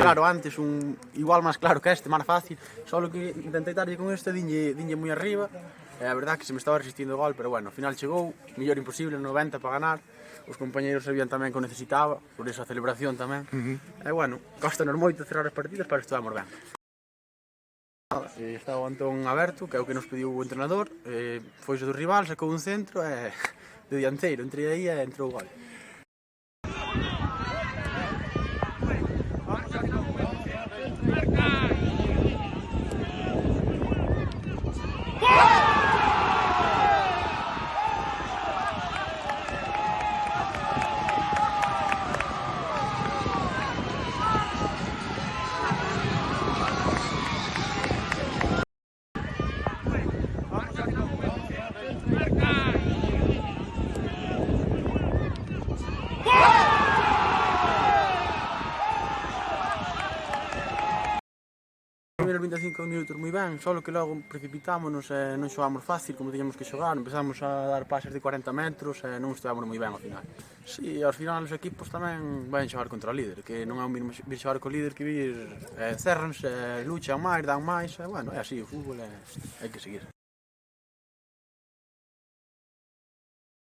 Claro, antes igual máis claro que este, máis fácil, só que intentei darlle con este, dinlle moi arriba, e a verdad que se me estaba resistindo o gol, pero bueno, ao final chegou, mellor imposible, 90 para ganar, os compañeiros sabían tamén que o necesitaba, por esa celebración tamén, e bueno, costanos moito cerrar as partidas, pero estuvamos ben. Estaba o Antón aberto, que é o que nos pediu o entrenador, foise do rival, sacou un centro e de dianteiro, entre aí e entrou o gol. Primeiros 25 minutos moi ben, só que logo precipitámonos e non xogamos fácil como tiñamos que xogar, empezamos a dar pases de 40 metros e non estivamos moi ben ao final. Si, ao final os equipos tamén van xogar contra o líder, que non é o mesmo vir xogar co líder que vir cerranse, luchan máis, dan máis, e bueno, é así o fútbol, hai que seguir.